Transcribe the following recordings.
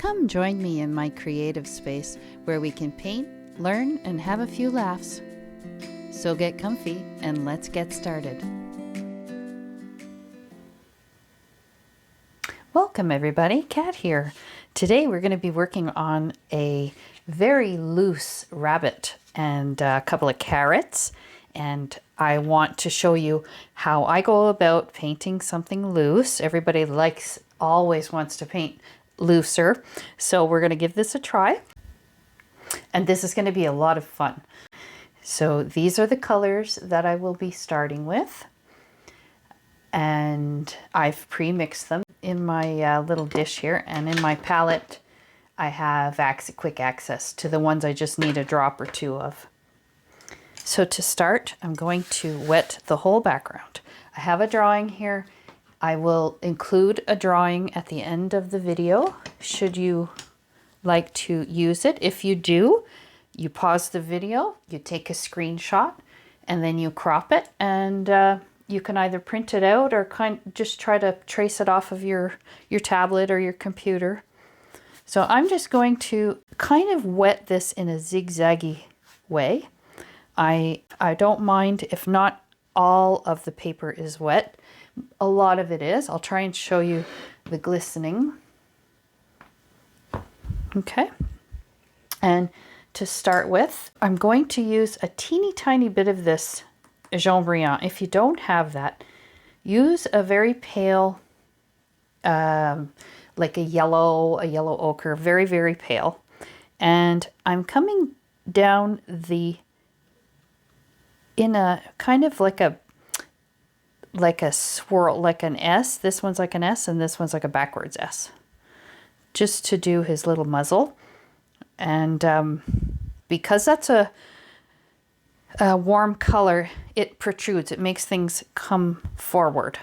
Come join me in my creative space where we can paint, learn, and have a few laughs. So get comfy and let's get started. Welcome everybody, Kat here. Today we're going to be working on a very loose rabbit and a couple of carrots, and I want to show you how I go about painting something loose. Everybody always wants to paint looser, so we're going to give this a try, and this is going to be a lot of fun. So these are the colors that I will be starting with, and I've pre-mixed them in my little dish here, and in my palette I have quick access to the ones I just need a drop or two of. So to start, I'm going to wet the whole background. I have a drawing here. I will include a drawing at the end of the video should you like to use it. If you do, you pause the video, you take a screenshot, and then you crop it, and you can either print it out or just try to trace it off of your tablet or your computer. So I'm just going to kind of wet this in a zigzaggy way. I don't mind if not all of the paper is wet. A lot of it is. I'll try and show you the glistening. Okay. And to start with, I'm going to use a teeny tiny bit of this Jaune Brillant. If you don't have that, use a very pale, like a yellow ochre, very, very pale. And I'm coming down in a kind of like a swirl, like an S. This one's like an S, and this one's like a backwards S, just to do his little muzzle. And because that's a warm color, it protrudes, it makes things come forward,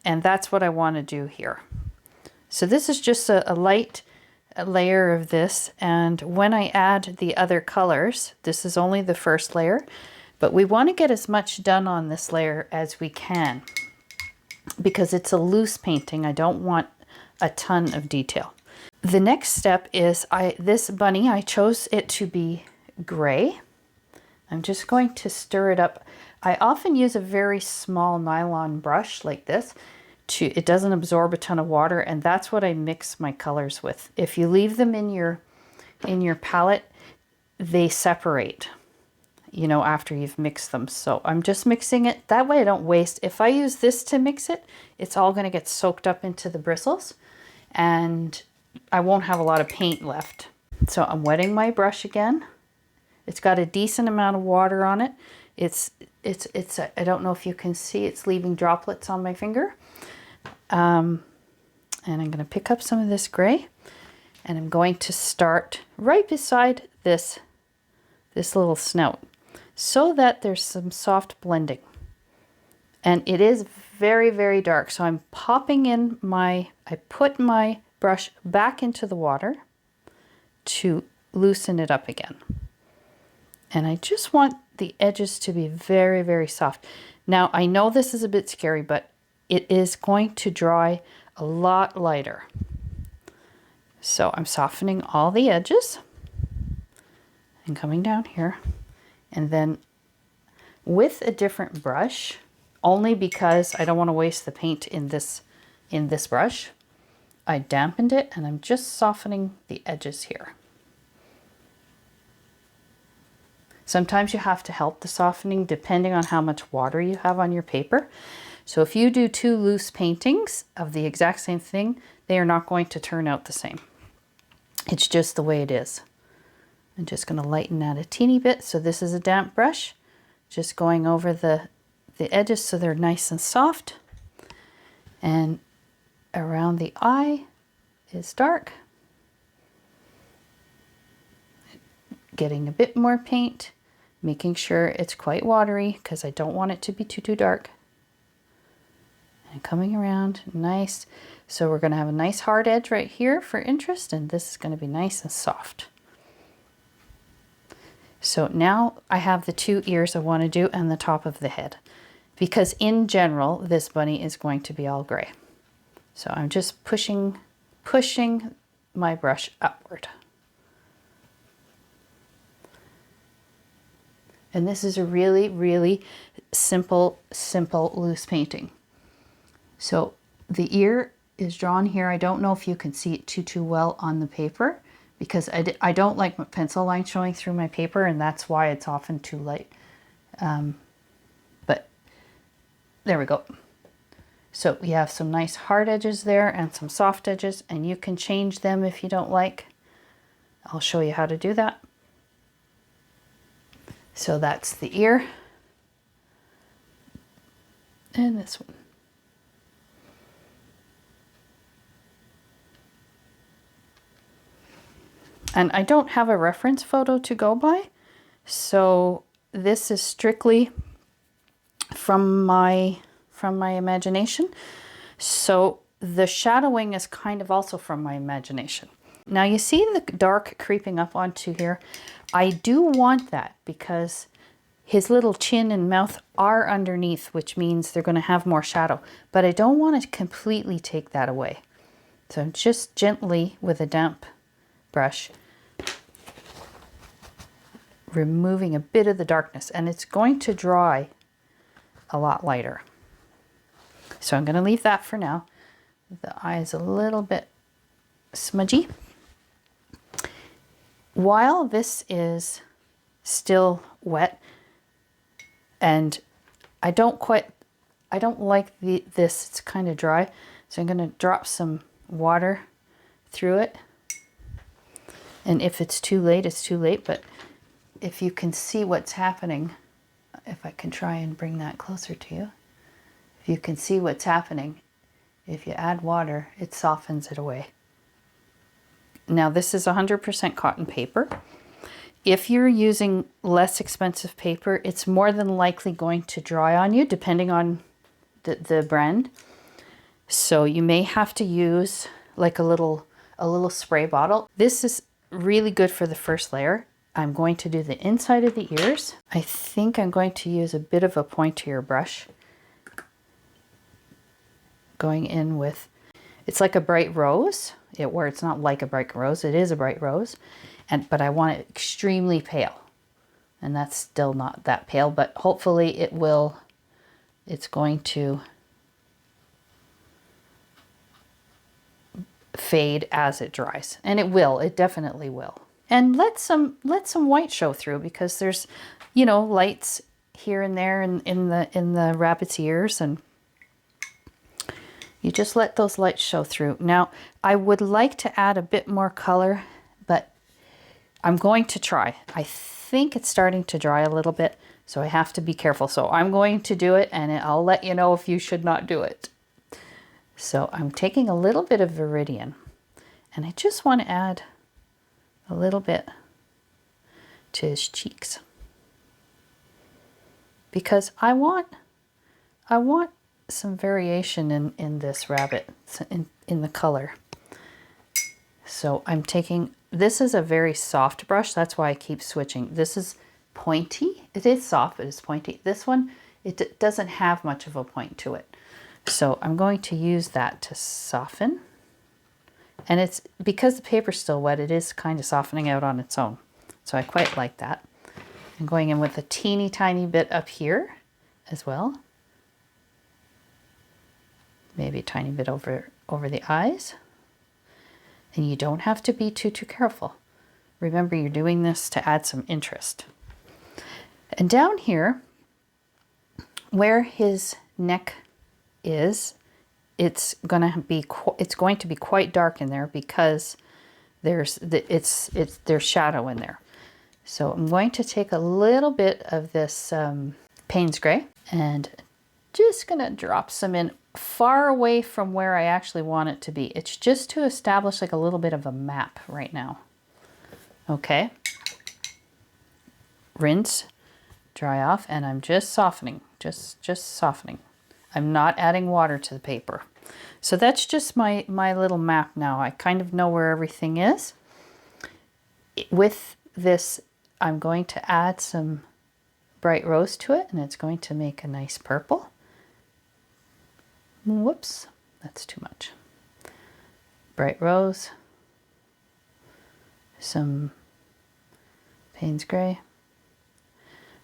and that's what I want to do here. So this is just a light layer of this, and when I add the other colors, this is only the first layer, but we want to get as much done on this layer as we can because it's a loose painting. I don't want a ton of detail. The next step is this bunny, I chose it to be gray. I'm just going to stir it up. I often use a very small nylon brush like this. It doesn't absorb a ton of water, and that's what I mix my colors with. If you leave them in your palette, they separate, after you've mixed them. So I'm just mixing it. That way I don't waste. If I use this to mix it, it's all going to get soaked up into the bristles, and I won't have a lot of paint left. So I'm wetting my brush again. It's got a decent amount of water on it. I don't know if you can see, it's leaving droplets on my finger. And I'm going to pick up some of this gray, and I'm going to start right beside this little snout so that there's some soft blending. And it is very, very dark. So I'm popping in I put my brush back into the water to loosen it up again. And I just want the edges to be very, very soft. Now, I know this is a bit scary, but it is going to dry a lot lighter. So I'm softening all the edges and coming down here. And then with a different brush, only because I don't want to waste the paint in this brush, I dampened it, and I'm just softening the edges here. Sometimes you have to help the softening depending on how much water you have on your paper. So if you do two loose paintings of the exact same thing, they are not going to turn out the same. It's just the way it is. I'm just going to lighten that a teeny bit. So this is a damp brush, just going over the edges so they're nice and soft. And around the eye is dark. Getting a bit more paint, making sure it's quite watery because I don't want it to be too dark. And coming around, nice. So we're going to have a nice hard edge right here for interest, and this is going to be nice and soft. So now I have the two ears I want to do and the top of the head, because in general, this bunny is going to be all gray. So I'm just pushing my brush upward. And this is a really, really simple loose painting. So the ear is drawn here. I don't know if you can see it too well on the paper because I don't like my pencil line showing through my paper, and that's why it's often too light. But there we go. So we have some nice hard edges there and some soft edges, and you can change them if you don't like. I'll show you how to do that. So that's the ear. And this one. And I don't have a reference photo to go by, so this is strictly from my imagination. So the shadowing is kind of also from my imagination. Now you see the dark creeping up onto here. I do want that because his little chin and mouth are underneath, which means they're going to have more shadow. But I don't want to completely take that away. So just gently with a damp brush, removing a bit of the darkness, and it's going to dry a lot lighter. So I'm going to leave that for now. The eye is a little bit smudgy. While this is still wet, and I don't like this, it's kind of dry, so I'm going to drop some water through it. And if it's too late, it's too late, but if you can see what's happening, if I can try and bring that closer to you, if you can see what's happening, if you add water, it softens it away. Now this is 100% cotton paper. If you're using less expensive paper, it's more than likely going to dry on you, depending on the brand. So you may have to use like a little spray bottle. This is really good for the first layer. I'm going to do the inside of the ears. I think I'm going to use a bit of a pointier brush. Going in with, it's like a bright rose, where it's not like a bright rose, it is a bright rose, but I want it extremely pale. And that's still not that pale, but hopefully it's going to fade as it dries. And it definitely will. And let some white show through, because there's, lights here and there in the rabbit's ears, and you just let those lights show through. Now, I would like to add a bit more color, but I'm going to try. I think it's starting to dry a little bit, so I have to be careful. So I'm going to do it, and I'll let you know if you should not do it. So I'm taking a little bit of Viridian, and I just want to add a little bit to his cheeks, because I want some variation in this rabbit, in the color. So I'm taking, this is a very soft brush, that's why I keep switching. This is pointy. It is soft, but it's pointy. This one, it doesn't have much of a point to it. So I'm going to use that to soften. And it's, because the paper's still wet, it is kind of softening out on its own. So I quite like that. I'm going in with a teeny tiny bit up here as well. Maybe a tiny bit over the eyes. And you don't have to be too careful. Remember, you're doing this to add some interest. And down here, where his neck is, it's going to be quite dark in there, because there's shadow in there. So I'm going to take a little bit of this Payne's Gray and just going to drop some in far away from where I actually want it to be. It's just to establish like a little bit of a map right now. Okay. Rinse, dry off, and I'm just softening, just softening. I'm not adding water to the paper. So that's just my little map now. I kind of know where everything is. With this, I'm going to add some bright rose to it, and it's going to make a nice purple. Whoops, that's too much. Bright rose, some Payne's Gray.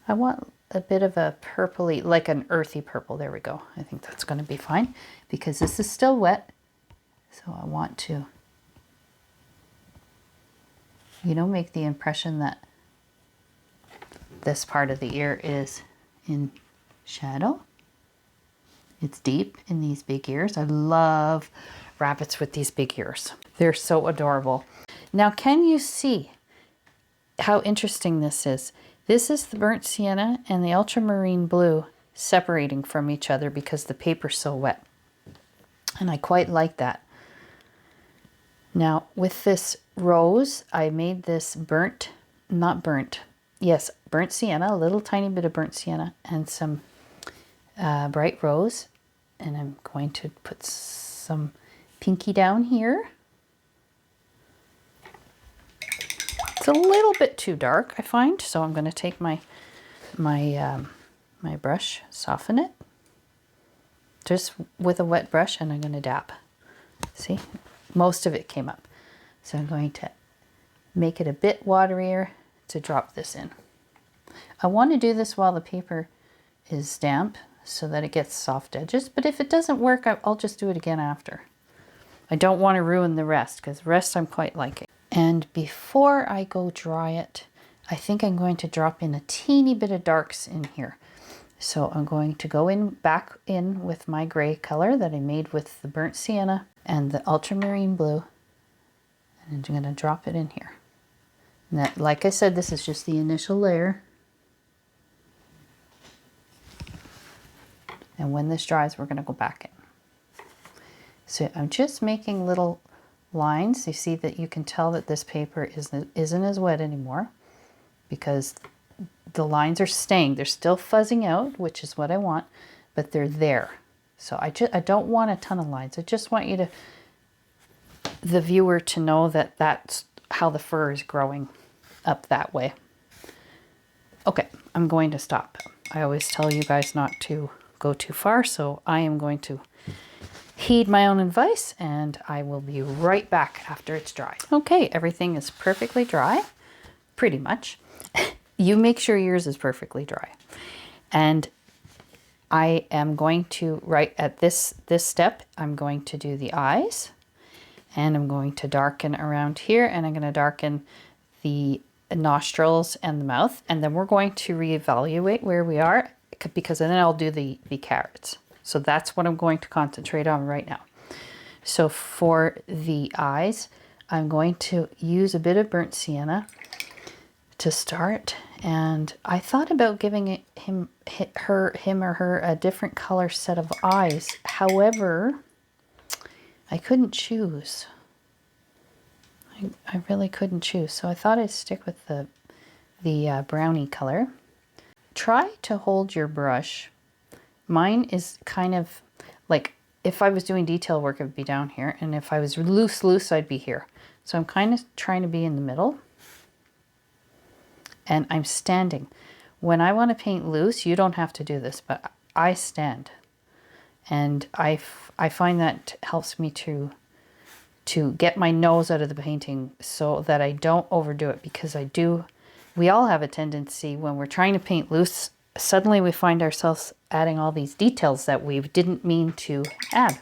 I want a bit of a purpley, like an earthy purple. There we go. I think that's going to be fine because this is still wet. So I want to, make the impression that this part of the ear is in shadow. It's deep in these big ears. I love rabbits with these big ears. They're so adorable. Now, can you see how interesting this is? This is the burnt sienna and the ultramarine blue separating from each other because the paper's so wet. And I quite like that. Now, with this rose, I made this burnt sienna, a little tiny bit of burnt sienna and some bright rose. And I'm going to put some pinky down here. It's a little bit too dark, I find, so I'm going to take my brush, soften it, just with a wet brush, and I'm going to dab. See, most of it came up. So I'm going to make it a bit waterier to drop this in. I want to do this while the paper is damp so that it gets soft edges, but if it doesn't work, I'll just do it again after. I don't want to ruin the rest because the rest I'm quite liking. And before I go dry it, I think I'm going to drop in a teeny bit of darks in here. So I'm going to go back in with my gray color that I made with the burnt sienna and the ultramarine blue. And I'm going to drop it in here. And that, like I said, this is just the initial layer. And when this dries, we're going to go back in. So I'm just making little lines. You see that you can tell that this paper isn't as wet anymore because the lines are staying. They're still fuzzing out, which is what I want, but they're there. So I don't want a ton of lines. I just want the viewer to know that that's how the fur is growing up that way. Okay, I'm going to stop. I always tell you guys not to go too far, so I am going to heed my own advice, and I will be right back after it's dry. Okay, everything is perfectly dry, pretty much. You make sure yours is perfectly dry. And I am going to, right at this step, I'm going to do the eyes, and I'm going to darken around here, and I'm going to darken the nostrils and the mouth, and then we're going to reevaluate where we are, because then I'll do the carrots. So that's what I'm going to concentrate on right now. So for the eyes, I'm going to use a bit of burnt sienna to start. And I thought about giving him or her a different color set of eyes. However, I couldn't choose. I really couldn't choose. So I thought I'd stick with the brownie color. Try to hold your brush. Mine is kind of like, if I was doing detail work, it would be down here. And if I was loose, I'd be here. So I'm kind of trying to be in the middle. And I'm standing. When I want to paint loose, you don't have to do this, but I stand. And I find that helps me to get my nose out of the painting so that I don't overdo it, because we all have a tendency when we're trying to paint loose, suddenly we find ourselves adding all these details that we didn't mean to add.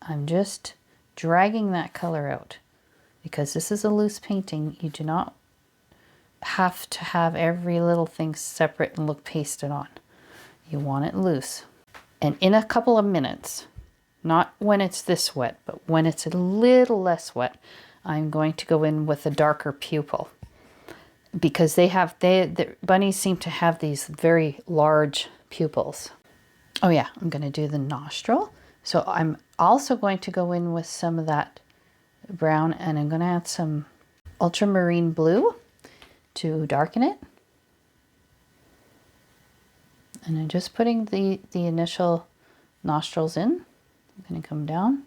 I'm just dragging that color out because this is a loose painting. You do not have to have every little thing separate and look pasted on. You want it loose. And in a couple of minutes, not when it's this wet, but when it's a little less wet, I'm going to go in with a darker pupil. Because the bunnies seem to have these very large pupils. Oh yeah, I'm going to do the nostril. So I'm also going to go in with some of that brown, and I'm going to add some ultramarine blue to darken it. And I'm just putting the initial nostrils in. I'm going to come down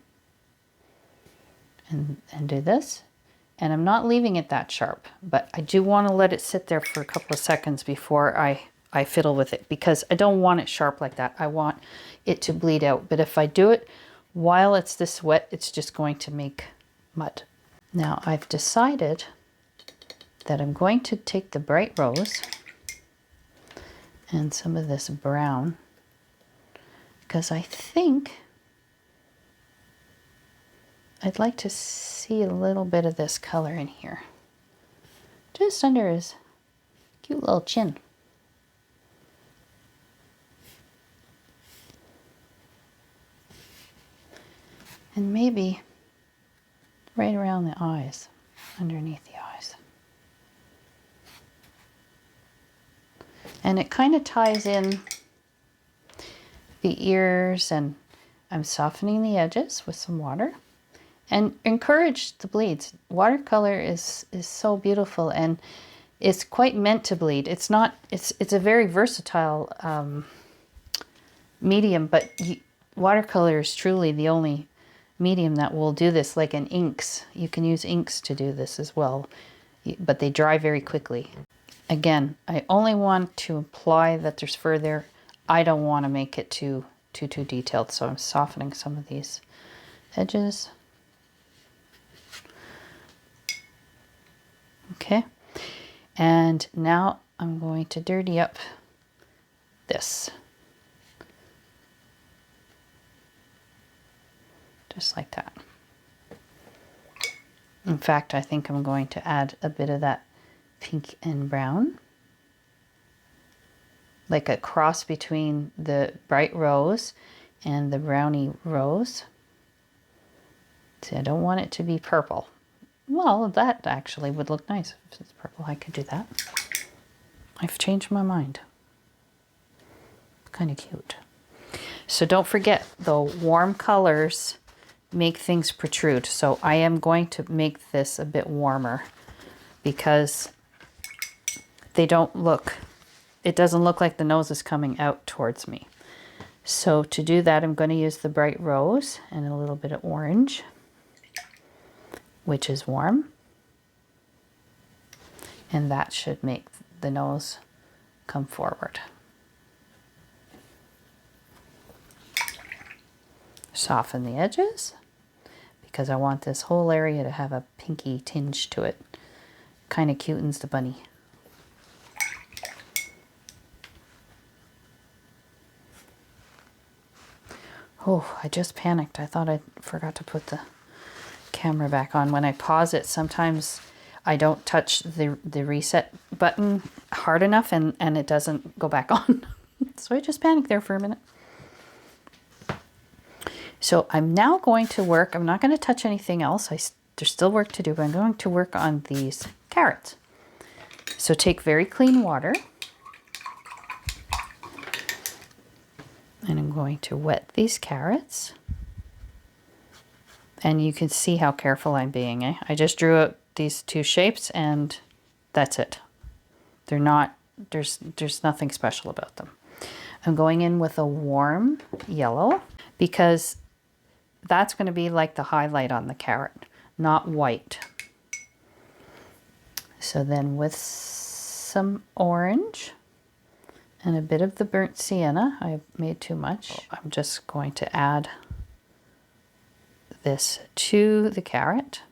and do this. And I'm not leaving it that sharp, but I do want to let it sit there for a couple of seconds before I fiddle with it, because I don't want it sharp like that. I want it to bleed out. But if I do it while it's this wet, it's just going to make mud. Now I've decided that I'm going to take the bright rose and some of this brown, because I think I'd like to see a little bit of this color in here, just under his cute little chin. And maybe right around the eyes, underneath the eyes. And it kind of ties in the ears, and I'm softening the edges with some water. And encourage the bleeds. Watercolor is so beautiful, and it's quite meant to bleed. It's not, it's a very versatile medium, but watercolor is truly the only medium that will do this, like in inks. You can use inks to do this as well, but they dry very quickly. Again, I only want to imply that there's fur there. I don't want to make it too detailed, so I'm softening some of these edges. Okay, and now I'm going to dirty up this. Just like that. In fact, I think I'm going to add a bit of that pink and brown, like a cross between the bright rose and the browny rose. See, I don't want it to be purple. Well, that actually would look nice. If it's purple, I could do that. I've changed my mind. Kind of cute. So don't forget, though, warm colors make things protrude. So I am going to make this a bit warmer because they don't look, it doesn't look like the nose is coming out towards me. So to do that, I'm going to use the bright rose and a little bit of orange, which is warm. And that should make the nose come forward. Soften the edges because I want this whole area to have a pinky tinge to it. Kind of cutens the bunny. Oh, I just panicked. I thought I forgot to put the camera back on. When I pause it, sometimes I don't touch the reset button hard enough and it doesn't go back on. So I just panicked there for a minute. So I'm now going to work, I'm not going to touch anything else. There's still work to do, but I'm going to work on these carrots. So take very clean water. And I'm going to wet these carrots. And you can see how careful I'm being. I just drew out these two shapes and that's it. They're not, there's nothing special about them. I'm going in with a warm yellow because that's going to be like the highlight on the carrot, not white. So then with some orange and a bit of the burnt sienna, I made too much. I'm just going to add this to the carrot.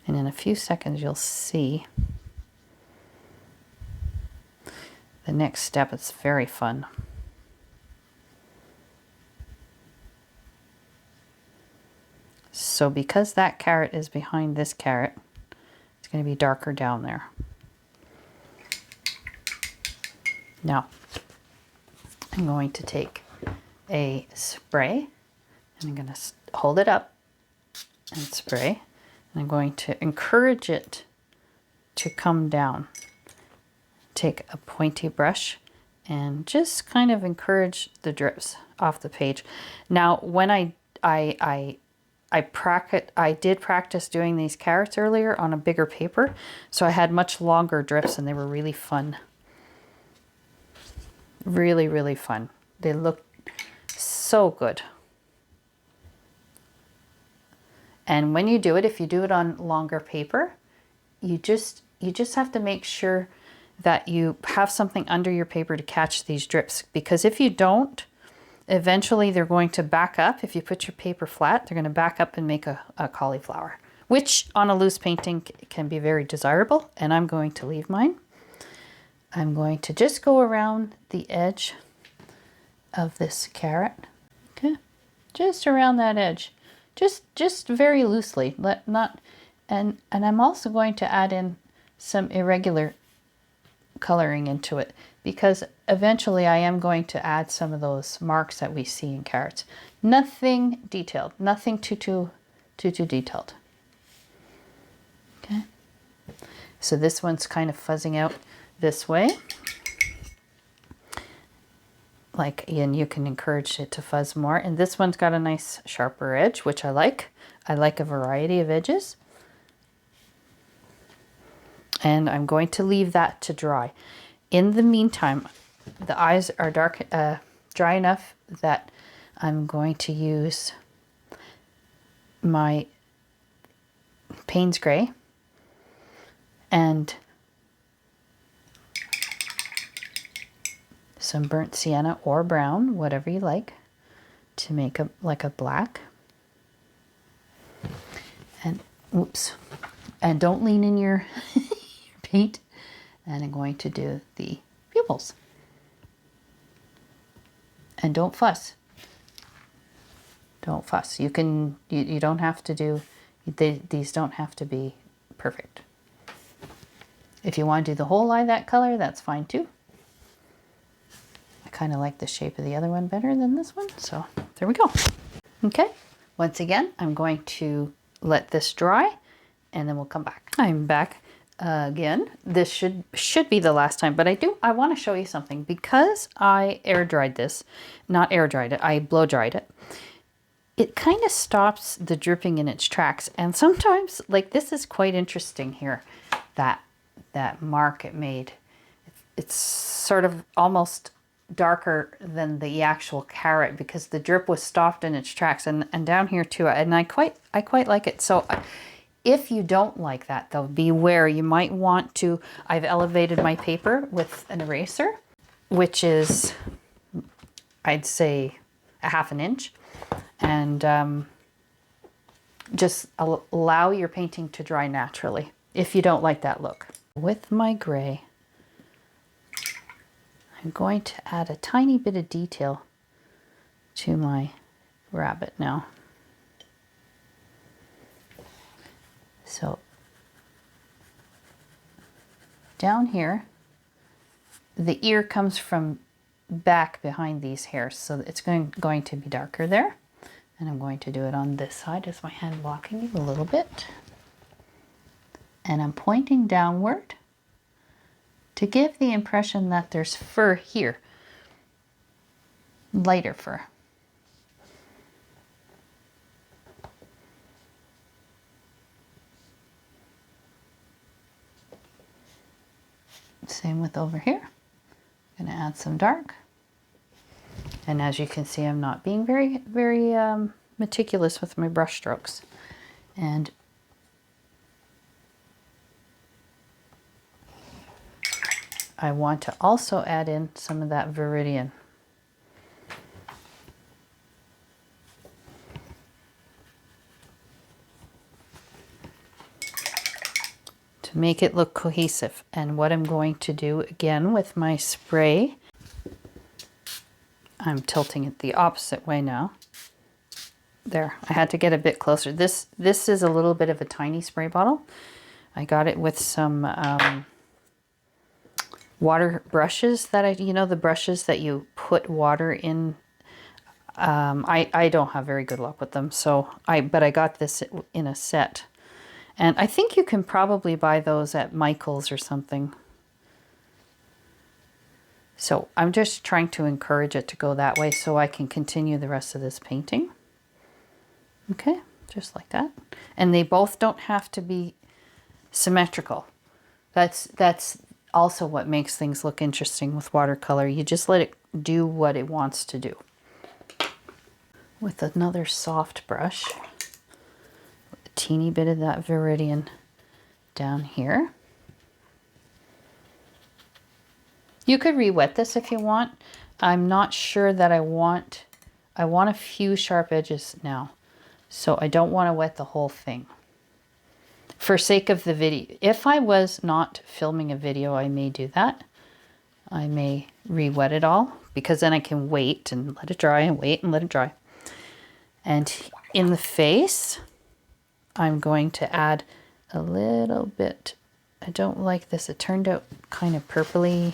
And in a few seconds, you'll see the next step. It's very fun. So because that carrot is behind this carrot, it's going to be darker down there. Now, I'm going to take a spray and I'm going to hold it up and spray. And I'm going to encourage it to come down. Take a pointy brush and just kind of encourage the drips off the page. Now, when I did practice doing these carrots earlier on a bigger paper, so I had much longer drips and they were really fun. Really, really fun. They look so good. And when you do it, if you do it on longer paper, you just have to make sure that you have something under your paper to catch these drips, because if you don't, eventually they're going to back up. If you put your paper flat, they're going to back up and make a cauliflower, which on a loose painting can be very desirable, and I'm going to leave mine. I'm going to just go around the edge of this carrot. Okay, just around that edge, just very loosely. And I'm also going to add in some irregular coloring into it, because eventually I am going to add some of those marks that we see in carrots. Nothing detailed, nothing too detailed. Okay, so this one's kind of fuzzing out this way. And you can encourage it to fuzz more. And this one's got a nice sharper edge, which I like. I like a variety of edges. And I'm going to leave that to dry. In the meantime, the eyes are dry enough that I'm going to use my Payne's Gray and some burnt sienna or brown, whatever you like, to make a black. And oops, and don't lean in your paint. And I'm going to do the pupils. And don't fuss. Don't fuss. You don't have to do, these don't have to be perfect. If you want to do the whole eye that color, that's fine too. I kind of like the shape of the other one better than this one, so there we go. Okay, once again, I'm going to let this dry and then we'll come back. I'm back again. This should be the last time, but I want to show you something. Because I air dried this, not air dried it, I blow dried it. It kind of stops the dripping in its tracks, and sometimes, like, this is quite interesting here, that mark it made. It's sort of almost darker than the actual carrot because the drip was stopped in its tracks, and down here too, and I quite like it. So if you don't like that though, beware. You might want to, I've elevated my paper with an eraser, which is, I'd say, a ½ an inch, and just allow your painting to dry naturally if you don't like that look. With my gray, I'm going to add a tiny bit of detail to my rabbit now. So down here, the ear comes from back behind these hairs, so it's going to be darker there. And I'm going to do it on this side. Is my hand blocking you a little bit? And I'm pointing downward to give the impression that there's fur here, lighter fur. Same with over here. I'm going to add some dark. And as you can see, I'm not being very meticulous with my brush strokes. And I want to also add in some of that viridian. To make it look cohesive. And what I'm going to do again with my spray, I'm tilting it the opposite way now. There, I had to get a bit closer. This is a little bit of a tiny spray bottle. I got it with some water brushes that the brushes that you put water in. I don't have very good luck with them, but I got this in a set. And I think you can probably buy those at Michael's or something. So I'm just trying to encourage it to go that way so I can continue the rest of this painting. Okay, just like that. And they both don't have to be symmetrical. That's also what makes things look interesting with watercolor. You just let it do what it wants to do. With another soft brush, a teeny bit of that viridian down here. You could re-wet this if you want. I'm not sure that I want a few sharp edges now, so I don't want to wet the whole thing. For sake of the video, if I was not filming a video, I may do that. I may re-wet it all, because then I can wait and let it dry and wait and let it dry. And in the face, I'm going to add a little bit. I don't like this. It turned out kind of purpley.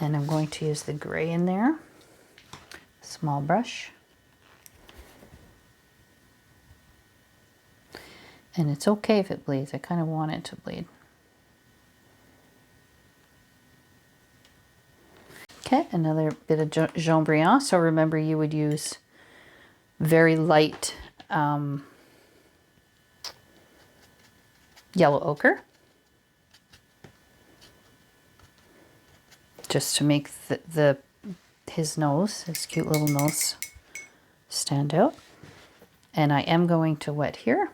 And I'm going to use the gray in there. Small brush. And it's okay if it bleeds. I kind of want it to bleed. Okay, another bit of Jaune Brillant. So remember, you would use very light yellow ochre, just to make his nose, his cute little nose, stand out. And I am going to wet here.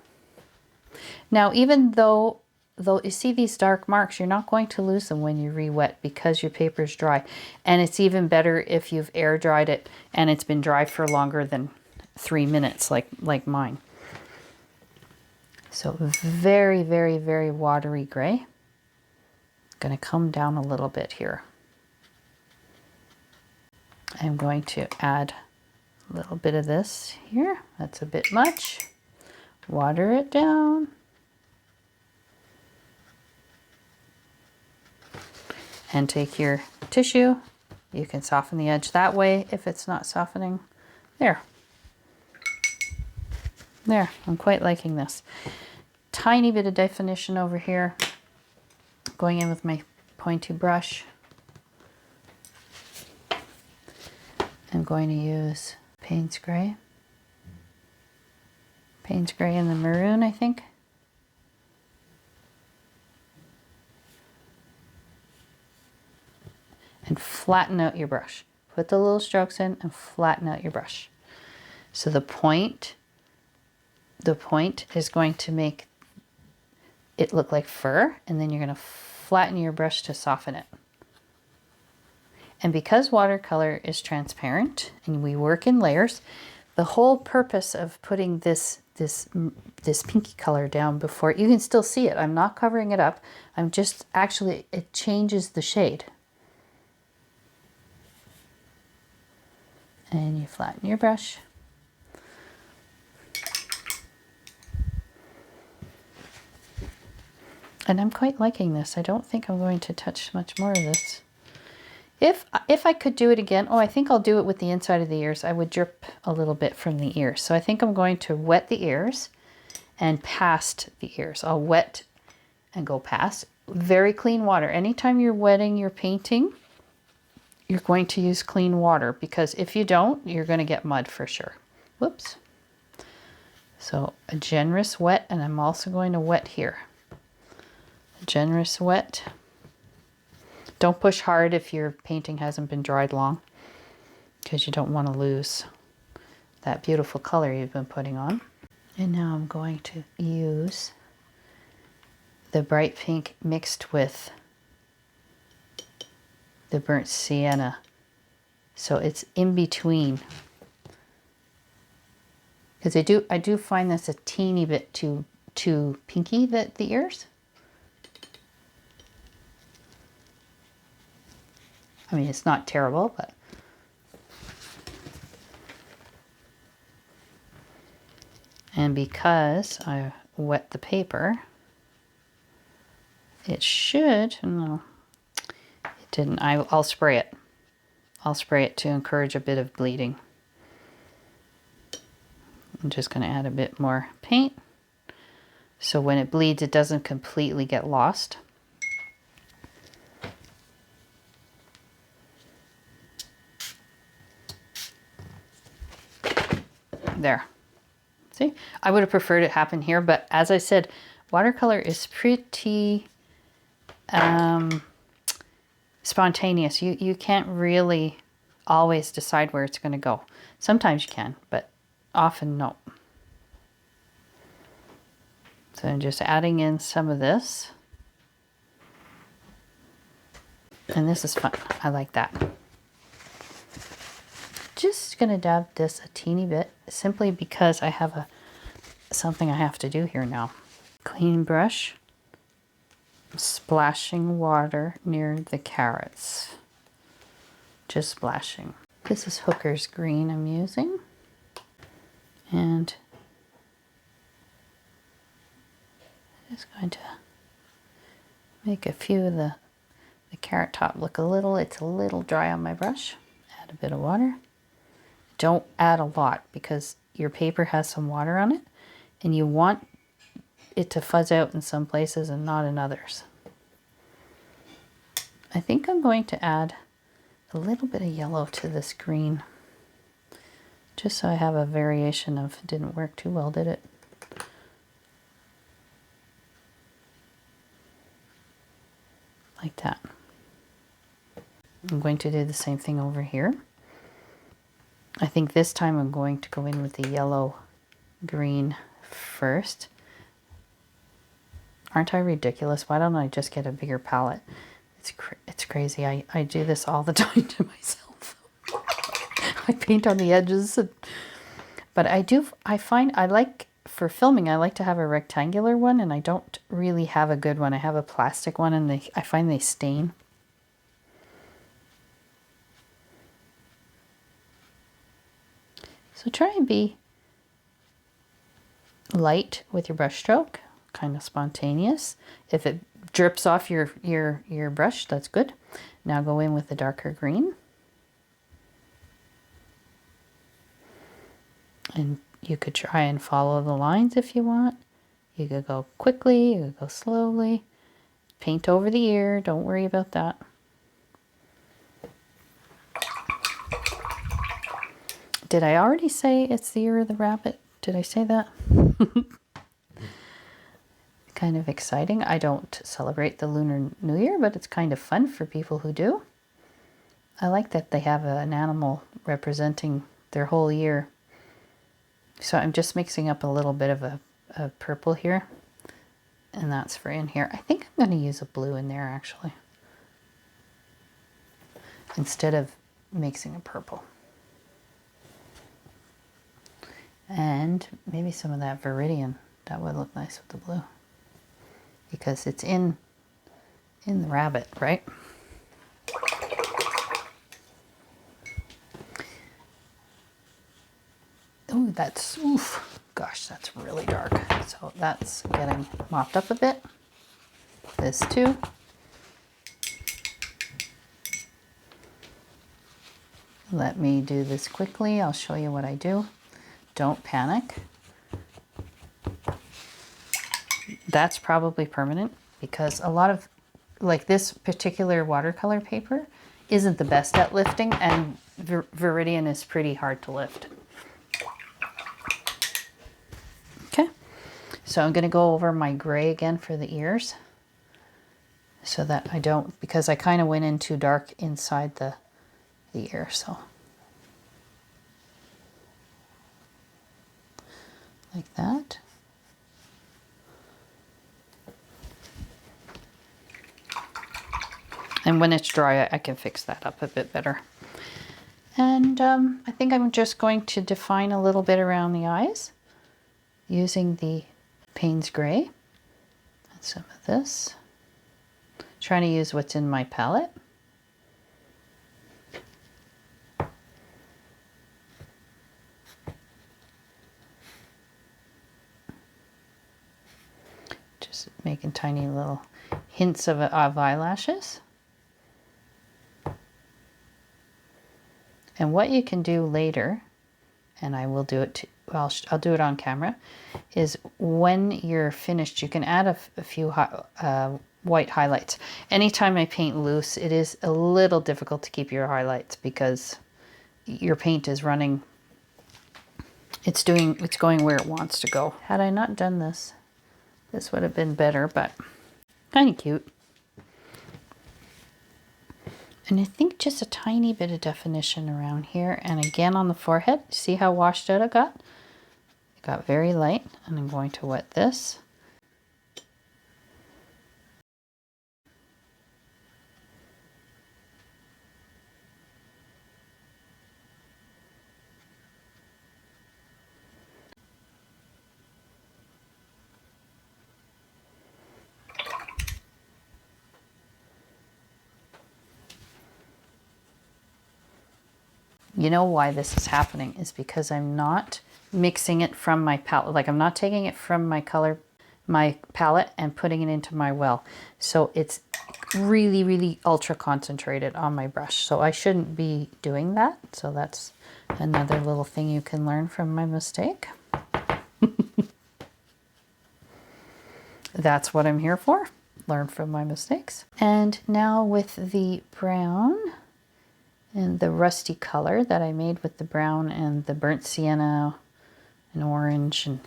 Now, even though you see these dark marks, you're not going to lose them when you re-wet, because your paper is dry. And it's even better if you've air dried it and it's been dry for longer than 3 minutes, like mine. So very, very, very watery gray. Going to come down a little bit here. I'm going to add a little bit of this here. That's a bit much. Water it down. And take your tissue. You can soften the edge that way if it's not softening. There. There, I'm quite liking this. Tiny bit of definition over here. Going in with my pointy brush. I'm going to use Payne's Gray. Payne's Gray and the maroon, I think. And flatten out your brush. Put the little strokes in and flatten out your brush. So the point is going to make it look like fur, and then you're going to flatten your brush to soften it. And because watercolor is transparent and we work in layers, the whole purpose of putting this pinky color down before, you can still see it. I'm not covering it up. I'm just actually, it changes the shade. And you flatten your brush. And I'm quite liking this. I don't think I'm going to touch much more of this. If I could do it again, I think I'll do it with the inside of the ears. I would drip a little bit from the ears. So I think I'm going to wet the ears and past the ears. I'll wet and go past. Very clean water. Anytime you're wetting your painting, you're going to use clean water, because if you don't, you're going to get mud for sure. Whoops. So a generous wet, and I'm also going to wet here. A generous wet. Don't push hard if your painting hasn't been dried long, because you don't want to lose that beautiful color you've been putting on. And now I'm going to use the bright pink mixed with the burnt sienna. So it's in between. Because I do find this a teeny bit too pinky, the ears. I mean, it's not terrible, but and because I wet the paper, it should, no, it didn't. I'll spray it. I'll spray it to encourage a bit of bleeding. I'm just going to add a bit more paint, so when it bleeds, it doesn't completely get lost. There. See, I would have preferred it happen here, but as I said, watercolor is pretty spontaneous. You can't really always decide where it's going to go. Sometimes you can, but often no. So I'm just adding in some of this. And this is fun. I like that. Just gonna dab this a teeny bit, simply because I have something I have to do here now. Clean brush, splashing water near the carrots. Just splashing. This is Hooker's green I'm using. And I'm just going to make a few of the carrot top look it's a little dry on my brush. Add a bit of water. Don't add a lot because your paper has some water on it and you want it to fuzz out in some places and not in others. I think I'm going to add a little bit of yellow to this green, just so I have a variation of, it didn't work too well, did it? Like that. I'm going to do the same thing over here. I think this time I'm going to go in with the yellow green first. Aren't I ridiculous? Why don't I just get a bigger palette? It's crazy. I do this all the time to myself. I paint on the edges. But I find I like, for filming, I like to have a rectangular one, and I don't really have a good one. I have a plastic one, and I find they stain. So try and be light with your brush stroke, kind of spontaneous. If it drips off your brush, that's good. Now go in with the darker green. And you could try and follow the lines if you want. You could go quickly, you could go slowly. Paint over the ear, don't worry about that. Did I already say it's the year of the rabbit? Did I say that? Kind of exciting. I don't celebrate the Lunar New Year, but it's kind of fun for people who do. I like that they have an animal representing their whole year. So I'm just mixing up a little bit of a purple here. And that's for in here. I think I'm going to use a blue in there actually, instead of mixing a purple. And maybe some of that Viridian. That would look nice with the blue. Because it's in the rabbit, right? Ooh, gosh, that's really dark. So that's getting mopped up a bit. This too. Let me do this quickly. I'll show you what I do. Don't panic. That's probably permanent because a lot of, like this particular watercolor paper isn't the best at lifting, and Viridian is pretty hard to lift. Okay, so I'm going to go over my gray again for the ears so that I don't, because I kind of went in too dark inside the ear, so. Like that. And when it's dry, I can fix that up a bit better. And I think I'm just going to define a little bit around the eyes using the Payne's Gray and some of this. Trying to use what's in my palette. Just making tiny little hints of eyelashes. And what you can do later, and I will do it too, well, I'll do it on camera, is when you're finished, you can add a few white highlights. Anytime I paint loose, it is a little difficult to keep your highlights because your paint is running, it's going where it wants to go. Had I not done this, this would have been better, but kind of cute. And I think just a tiny bit of definition around here. And again on the forehead, see how washed out it got? It got very light, and I'm going to wet this. You know why this is happening is because I'm not mixing it from my palette. Like I'm not taking it from my palette and putting it into my well. So it's really, really ultra concentrated on my brush. So I shouldn't be doing that. So that's another little thing you can learn from my mistake. That's what I'm here for. Learn from my mistakes. And now with the brown and the rusty color that I made with the brown and the burnt sienna and orange, and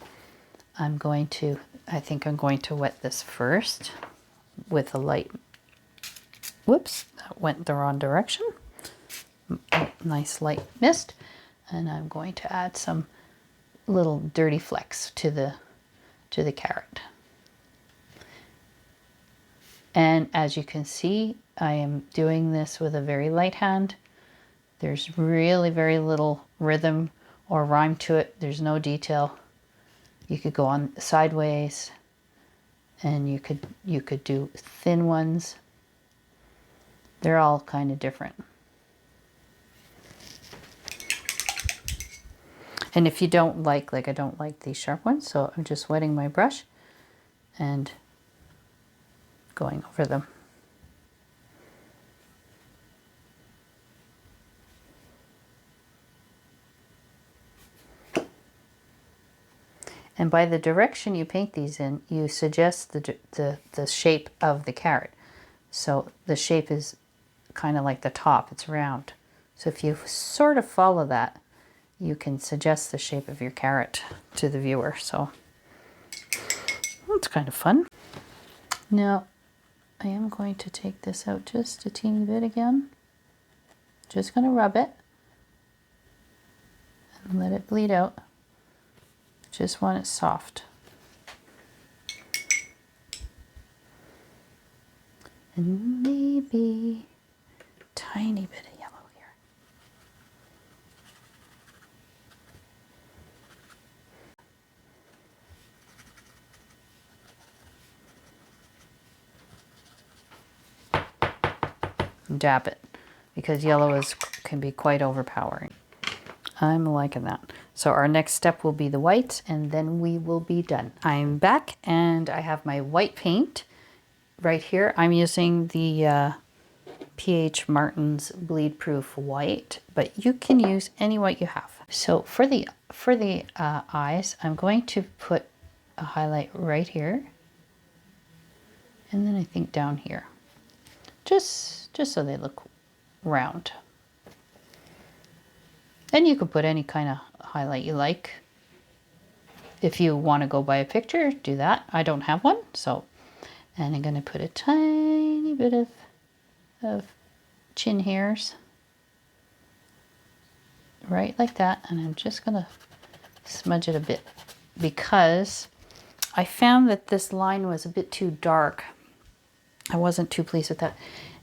I think I'm going to wet this first with a light, whoops, that went the wrong direction. Nice light mist. And I'm going to add some little dirty flecks to the carrot. And as you can see, I am doing this with a very light hand. There's really very little rhythm or rhyme to it. There's no detail. You could go on sideways, and you could do thin ones. They're all kind of different. And if you don't like I don't like these sharp ones, so I'm just wetting my brush and going over them. And by the direction you paint these in, you suggest the shape of the carrot. So the shape is kind of like the top, it's round. So if you sort of follow that, you can suggest the shape of your carrot to the viewer. So it's kind of fun. Now, I am going to take this out just a teeny bit again. Just going to rub it and let it bleed out. Just want it soft. And maybe a tiny bit of yellow here. Dab it, because yellow can be quite overpowering. I'm liking that. So our next step will be the white, and then we will be done. I'm back and I have my white paint right here. I'm using the PH Martin's Bleed Proof White, but you can use any white you have. So for the eyes, I'm going to put a highlight right here, and then I think down here, just so they look round. And you could put any kind of highlight you like. If you want to go by a picture, do that. I don't have one, so. And I'm going to put a tiny bit of chin hairs right like that, and I'm just going to smudge it a bit because I found that this line was a bit too dark. I wasn't too pleased with that.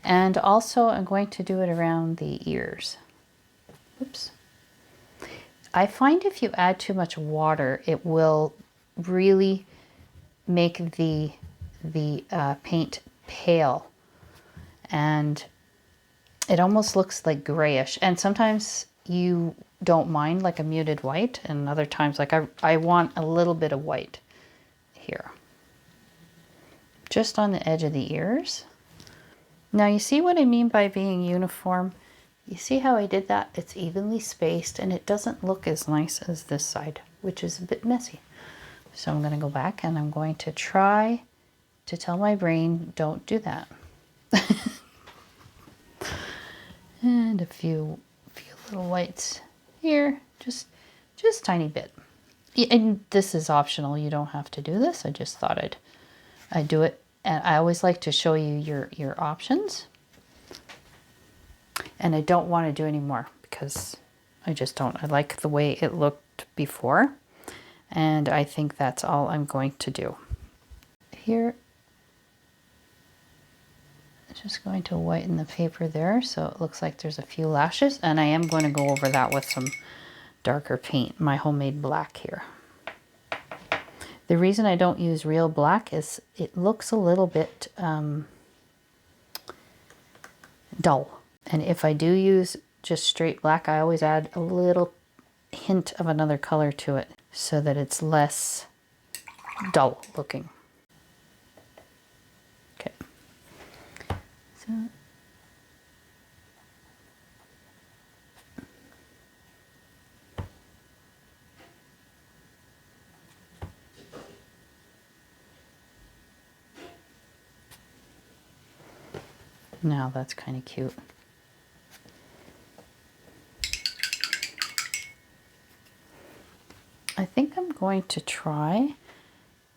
And also I'm going to do it around the ears. Oops. I find if you add too much water, it will really make the paint pale, and it almost looks like grayish. And sometimes you don't mind like a muted white, and other times like I want a little bit of white here, just on the edge of the ears. Now you see what I mean by being uniform? You see how I did that? It's evenly spaced, and it doesn't look as nice as this side, which is a bit messy. So I'm going to go back and I'm going to try to tell my brain, don't do that. And a few little whites here, just tiny bit. And this is optional. You don't have to do this. I just thought I'd do it. And I always like to show you your options. And I don't want to do any more because I just don't. I like the way it looked before. And I think that's all I'm going to do. Here, I'm just going to whiten the paper there so it looks like there's a few lashes. And I am going to go over that with some darker paint, my homemade black here. The reason I don't use real black is it looks a little bit dull. And if I do use just straight black. I always add a little hint of another color to it so that it's less dull looking. Okay. So now that's kind of cute. I think I'm going to try,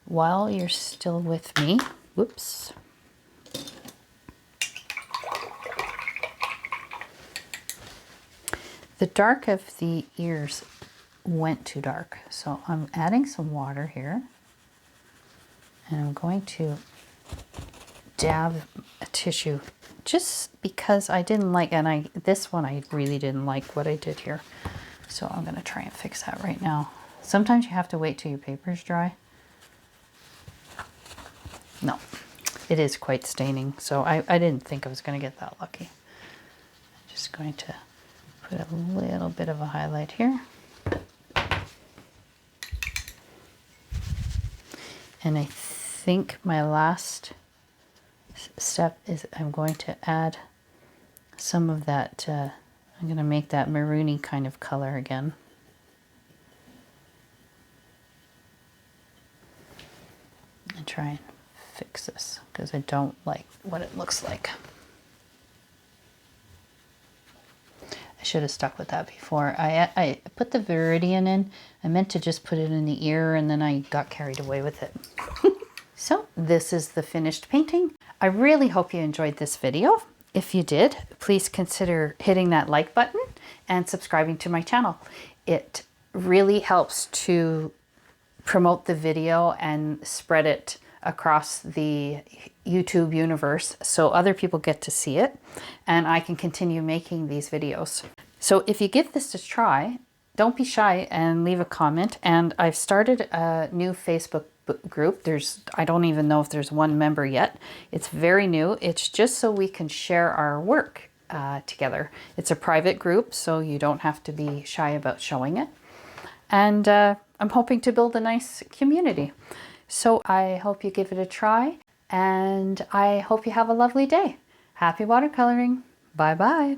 while you're still with me, whoops. The dark of the ears went too dark, so I'm adding some water here, and I'm going to dab a tissue just because I didn't like, and this one I really didn't like what I did here, so I'm going to try and fix that right now. Sometimes you have to wait till your paper's dry. No, it is quite staining, so I didn't think I was going to get that lucky. I'm just going to put a little bit of a highlight here. And I think my last step is I'm going to add some of that, I'm going to make that maroony kind of color again. And try and fix this because I don't like what it looks like. I should have stuck with that before. I put the Viridian in. I meant to just put it in the ear and then I got carried away with it. So this is the finished painting. I really hope you enjoyed this video. If you did, please consider hitting that like button and subscribing to my channel. It really helps to promote the video and spread it across the YouTube universe so other people get to see it and I can continue making these videos. So if you give this a try, don't be shy and leave a comment. And I've started a new Facebook group. I don't even know if there's one member yet. It's very new. It's just so we can share our work together. It's a private group, so you don't have to be shy about showing it. And I'm hoping to build a nice community. So I hope you give it a try, and I hope you have a lovely day. Happy watercoloring. Bye-bye.